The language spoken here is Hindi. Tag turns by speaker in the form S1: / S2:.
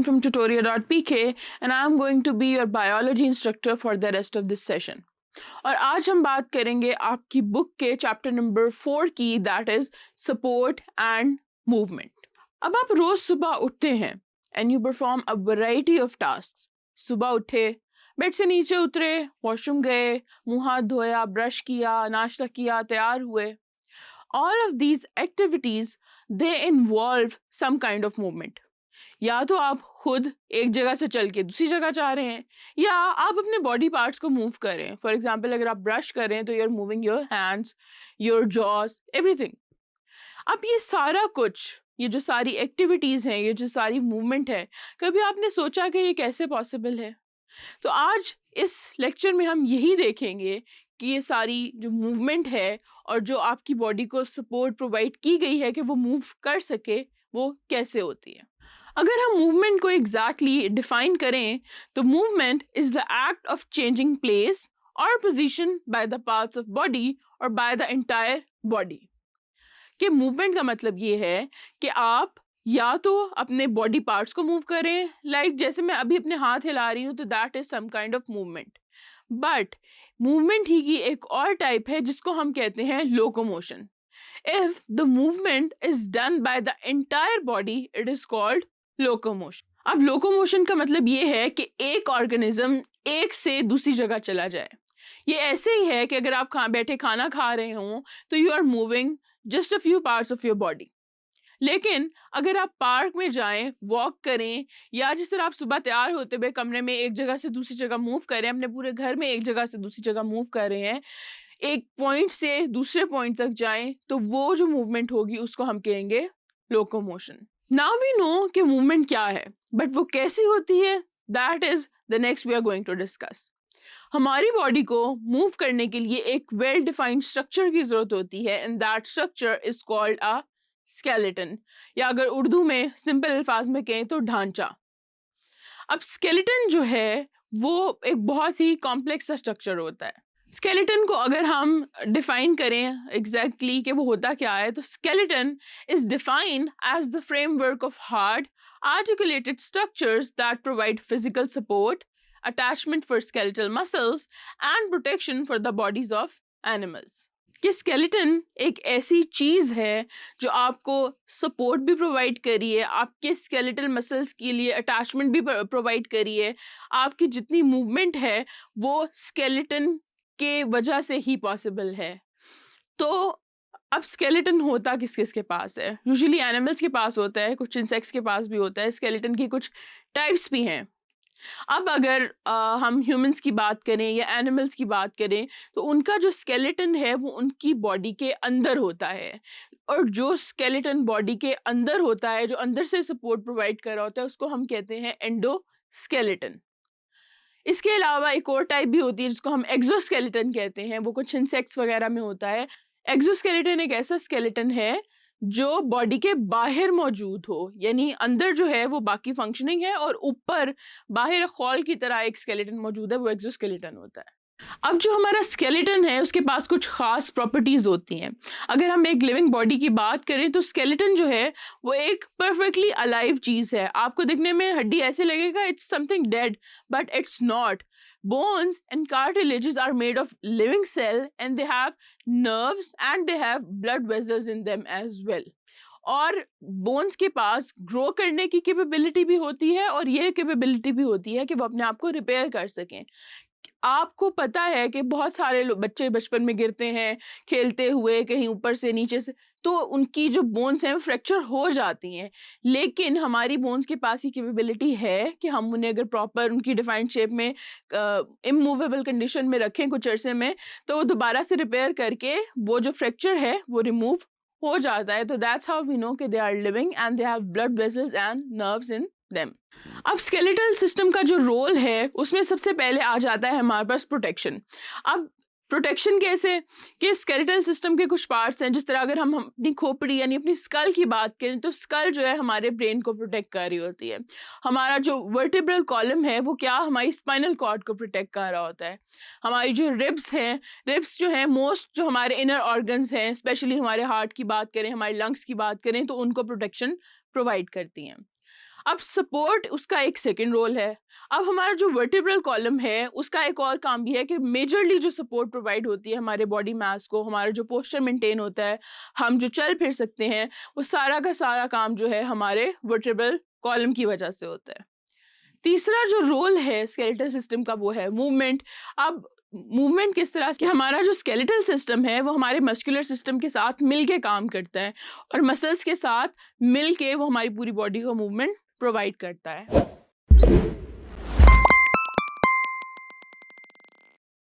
S1: Naveen from tutorial.pk and I am going to be your biology instructor for the rest of this session. और आज हम बात करेंगे आपकी बुक के चैप्टर नंबर 4 की, that is support and movement. अब आप रोज सुबह उठते हैं and you perform a variety of task. सुबह उठे, बेड से नीचे उतरे, वॉशरूम गए, मुंह हाथ धोया, ब्रश किया, नाश्ता किया, तैयार हुए. All of these activities they involve some kind of movement. या तो आप खुद एक जगह से चल के दूसरी जगह जा रहे हैं, या आप अपने बॉडी पार्ट्स को मूव कर रहे हैं. फॉर एग्जाम्पल, अगर आप ब्रश कर रहे हैं तो you are moving your hands, your jaws, everything. अब ये सारा कुछ, ये जो सारी एक्टिविटीज़ हैं, ये जो सारी मूवमेंट है, कभी आपने सोचा कि ये कैसे पॉसिबल है? तो आज इस लेक्चर में हम यही देखेंगे कि ये सारी जो मूवमेंट है और जो आपकी बॉडी को सपोर्ट प्रोवाइड की गई है कि वो मूव कर सके, वो कैसे होती है. अगर हम मूवमेंट को एग्जैक्टली डिफाइन करें तो movement is the act of changing place और position by the parts of body और बाय द एंटायर बॉडी. कि मूवमेंट का मतलब ये है कि आप या तो अपने बॉडी पार्ट्स को मूव करें, लाइक जैसे मैं अभी अपने हाथ हिला रही हूँ, तो that is some kind of movement. But movement ही की एक और टाइप है जिसको हम कहते हैं locomotion. If the movement is done by the entire body, it is called locomotion. अब लोकोमोशन का मतलब ये है कि एक ऑर्गेनिज्म एक से दूसरी जगह चला जाए. ये ऐसे ही है कि अगर आप बैठे खाना खा रहे हो तो you are moving just a few parts of your body. लेकिन अगर आप पार्क में जाएं, वॉक करें, या जिस तरह आप सुबह तैयार होते हुए कमरे में एक जगह से दूसरी जगह मूव कर रहे हैं, अपने पूरे घर में एक जगह से दूसरी जगह मूव कर रहे हैं, एक पॉइंट से दूसरे पॉइंट तक जाएं, तो वो जो मूवमेंट होगी उसको हम कहेंगे लोकोमोशन. नाउ वी नो कि मूवमेंट क्या है, बट वो कैसी होती है, that is the next we are going to discuss. हमारी बॉडी को मूव करने के लिए एक वेल डिफाइंड स्ट्रक्चर की जरूरत होती है, and that structure is called a skeleton, या अगर उर्दू में सिंपल अल्फाज में कहें तो ढांचा. अब स्केलेटन जो है वो एक बहुत ही कॉम्प्लेक्स सा स्ट्रक्चर होता है. स्केलेटन को अगर हम डिफाइन करें एग्जैक्टली कि वो होता क्या है, तो skeleton is defined as the framework of hard articulated structures that provide physical support, attachment for skeletal muscles and protection for the bodies of animals. कि skeleton एक ऐसी चीज़ है जो आपको सपोर्ट भी प्रोवाइड करी है, आपके skeletal muscles के लिए अटैचमेंट भी प्रोवाइड करी है. आपकी जितनी मूवमेंट है वो skeleton के वजह से ही पॉसिबल है. तो अब skeleton होता किस किस के पास है? यूजुअली एनिमल्स के पास होता है, कुछ इंसेक्ट्स के पास भी होता है. skeleton की कुछ टाइप्स भी हैं. अब अगर हम ह्यूमंस की बात करें या एनिमल्स की बात करें, तो उनका जो स्केलेटन है वो उनकी बॉडी के अंदर होता है. और जो स्केलेटन बॉडी के अंदर होता है, जो अंदर से सपोर्ट प्रोवाइड कर रहा होता है, उसको हम कहते हैं एंडोस्केलेटन. इसके अलावा एक और टाइप भी होती है जिसको हम एक्सोस्केलेटन कहते हैं. वो कुछ इंसेक्ट्स वगैरह में होता है. एक्सोस्केलेटन एक ऐसा स्केलेटन है जो बॉडी के बाहर मौजूद हो, यानी अंदर जो है वो बाकी फंक्शनिंग है और ऊपर बाहर खौल की तरह एक स्केलेटन मौजूद है, वो एक्सोस्केलेटन होता है. अब जो हमारा स्केलेटन है उसके पास कुछ खास प्रॉपर्टीज होती हैं. अगर हम एक लिविंग बॉडी की बात करें तो स्केलेटन जो है वो एक परफेक्टली अलाइव चीज़ है. आपको दिखने में हड्डी ऐसे लगेगा it's something dead, but it's not. Bones and cartilages are made of living cell and they have nerves and they have blood vessels in them as well. और बोन्स के पास ग्रो करने की कैपेबिलिटी भी होती है और ये कैपेबिलिटी भी होती है कि वो अपने आप को रिपेयर कर सकें. आपको पता है कि बहुत सारे बच्चे बचपन में गिरते हैं खेलते हुए कहीं ऊपर से नीचे से, तो उनकी जो बोन्स हैं फ्रैक्चर हो जाती हैं. लेकिन हमारी बोन्स के पास ये कैपेबिलिटी है कि हम उन्हें अगर प्रॉपर उनकी डिफाइंड शेप में इमूवेबल कंडीशन में रखें कुछ अरसे में, तो वो दोबारा से रिपेयर करके वो जो फ्रैक्चर है वो रिमूव हो जाता है. तो दैट्स हाउ वी नो कि they are living and they have blood vessels and nerves in them. अब स्केलेटल सिस्टम का जो रोल है उसमें सबसे पहले आ जाता है हमारे पास प्रोटेक्शन. अब प्रोटेक्शन कैसे कि स्केलेटल सिस्टम के कुछ पार्ट्स हैं. जिस तरह अगर हम अपनी खोपड़ी यानी अपनी स्कल की बात करें तो स्कल जो है हमारे ब्रेन को प्रोटेक्ट कर रही होती है. हमारा जो वर्टिब्रल कॉलम है वो क्या हमारी स्पाइनल कॉर्ड को प्रोटेक्ट कर रहा होता है. हमारी जो रिब्स हैं, रिब्स जो हैं मोस्ट जो हमारे इनर ऑर्गन्स हैं, स्पेशली हमारे हार्ट की बात करें, हमारे लंग्स की बात करें, तो उनको प्रोटेक्शन प्रोवाइड करती हैं. अब सपोर्ट उसका एक सेकंड रोल है। अब हमारा जो वर्टिब्रल कॉलम है उसका एक और काम भी है कि मेजरली जो सपोर्ट प्रोवाइड होती है हमारे बॉडी मास को, हमारा जो पोस्चर मेंटेन होता है, हम जो चल फिर सकते हैं, वो सारा का सारा काम जो है हमारे वर्टिब्रल कॉलम की वजह से होता है। तीसरा जो रोल है स्केलेटल सिस्टम का वो है मूवमेंट। अब मूवमेंट किस तरह से, हमारा जो स्केलेटल सिस्टम है वो हमारे मस्कुलर सिस्टम के साथ मिलके काम करता है और मसल्स के साथ मिलके वो हमारी पूरी बॉडी को मूवमेंट प्रोवाइड करता है।